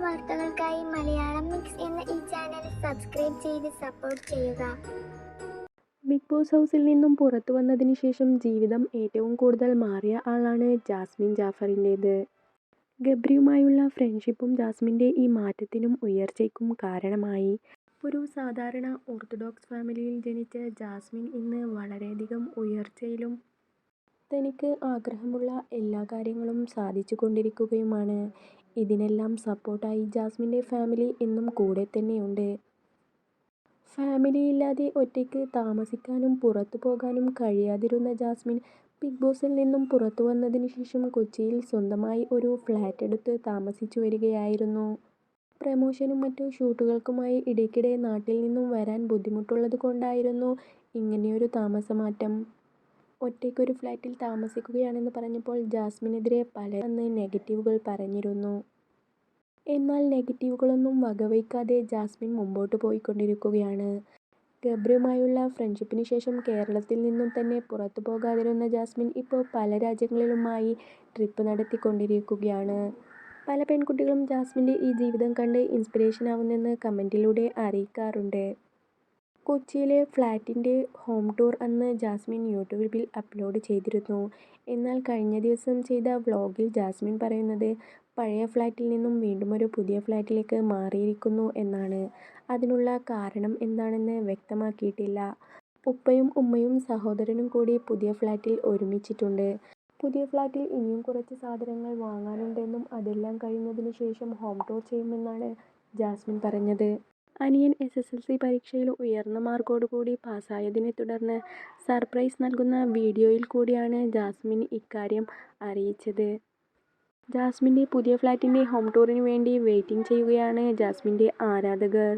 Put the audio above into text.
വാർത്തകൾക്കായി മലയാളം മിക്സ് എന്ന ഈ ചാനൽ സബ്സ്ക്രൈബ് ചെയ്ത് സപ്പോർട്ട് ചെയ്യുക. ബിഗ് ബോസ് ഹൗസിൽ നിന്നും പുറത്തു വന്നതിന് ശേഷം ജീവിതം ഏറ്റവും കൂടുതൽ മാറിയ ആളാണ് ജാസ്മിൻ ജാഫറിൻ്റേത്. ഗബ്രിയുമായുള്ള ഫ്രണ്ട്ഷിപ്പും ജാസ്മിൻ്റെ ഈ മാറ്റത്തിനും ഉയർച്ചയ്ക്കും കാരണമായി. ഒരു സാധാരണ ഓർത്തഡോക്സ് ഫാമിലിയിൽ ജനിച്ച ജാസ്മിൻ ഇന്ന് വളരെയധികം ഉയർച്ചയിലും തനിക്ക് ആഗ്രഹമുള്ള എല്ലാ കാര്യങ്ങളും സാധിച്ചു കൊണ്ടിരിക്കുകയുമാണ്. ഇതിനെല്ലാം സപ്പോർട്ടായി ജാസ്മിൻ്റെ ഫാമിലി എന്നും കൂടെ തന്നെയുണ്ട്. ഫാമിലിയില്ലാതെ ഒറ്റയ്ക്ക് താമസിക്കാനും പുറത്തു പോകാനും കഴിയാതിരുന്ന ജാസ്മിൻ ബിഗ് ബോസിൽ നിന്നും പുറത്തു വന്നതിന് ശേഷം കൊച്ചിയിൽ സ്വന്തമായി ഒരു ഫ്ലാറ്റ് എടുത്ത് താമസിച്ചു വരികയായിരുന്നു. പ്രമോഷനും മറ്റു ഷൂട്ടുകൾക്കുമായി ഇടയ്ക്കിടെ നാട്ടിൽ നിന്നും വരാൻ ബുദ്ധിമുട്ടുള്ളത് കൊണ്ടായിരുന്നു ഇങ്ങനെയൊരു താമസമാറ്റം. ഒറ്റയ്ക്കൊരു ഫ്ലാറ്റിൽ താമസിക്കുകയാണെന്ന് പറഞ്ഞപ്പോൾ ജാസ്മിനെതിരെ പലരും അന്ന് നെഗറ്റീവുകൾ പറഞ്ഞിരുന്നു. എന്നാൽ നെഗറ്റീവുകളൊന്നും വകവയ്ക്കാതെ ജാസ്മിൻ മുമ്പോട്ട് പോയിക്കൊണ്ടിരിക്കുകയാണ്. ഗബ്രിയുമായുള്ള ഫ്രണ്ട്ഷിപ്പിന് ശേഷം കേരളത്തിൽ നിന്നും തന്നെ പുറത്തു പോകാതിരുന്ന ജാസ്മിൻ ഇപ്പോൾ പല രാജ്യങ്ങളിലുമായി ട്രിപ്പ് നടത്തിക്കൊണ്ടിരിക്കുകയാണ്. പല പെൺകുട്ടികളും ജാസ്മിൻ്റെ ഈ ജീവിതം കണ്ട് ഇൻസ്പിറേഷൻ ആവുന്നെന്ന് കമൻറ്റിലൂടെ അറിയിക്കാറുണ്ട്. കൊച്ചിയിലെ ഫ്ലാറ്റിൻ്റെ ഹോം ടൂർ അന്ന് ജാസ്മിൻ യൂട്യൂബിൽ അപ്ലോഡ് ചെയ്തിരുന്നു. എന്നാൽ കഴിഞ്ഞ ദിവസം ചെയ്ത വ്ലോഗിൽ ജാസ്മിൻ പറയുന്നത് പഴയ ഫ്ലാറ്റിൽ നിന്നും വീണ്ടും ഒരു പുതിയ ഫ്ലാറ്റിലേക്ക് മാറിയിരിക്കുന്നു എന്നാണ്. അതിനുള്ള കാരണം എന്താണെന്ന് വ്യക്തമാക്കിയിട്ടില്ല. ഉപ്പയും ഉമ്മയും സഹോദരനും കൂടി പുതിയ ഫ്ലാറ്റിൽ ഒരുമിച്ചിട്ടുണ്ട്. പുതിയ ഫ്ലാറ്റിൽ ഇനിയും കുറച്ച് സാധനങ്ങൾ വാങ്ങാനുണ്ടെന്നും അതെല്ലാം കഴിയുന്നതിന് ശേഷം ഹോം ടൂർ ചെയ്യുമെന്നാണ് ജാസ്മിൻ പറഞ്ഞത്. അനിയൻ SSLC പരീക്ഷയിൽ ഉയർന്ന മാർക്കോടുകൂടി പാസ്സായതിനെ തുടർന്ന് സർപ്രൈസ് നൽകുന്ന വീഡിയോയിൽ കൂടിയാണ് ജാസ്മിൻ ഇക്കാര്യം അറിയിച്ചത്. ജാസ്മിൻ്റെ പുതിയ ഫ്ലാറ്റിൻ്റെ ഹോം ടൂറിന് വേണ്ടി വെയിറ്റിംഗ് ചെയ്യുകയാണ് ജാസ്മിൻ്റെ ആരാധകർ.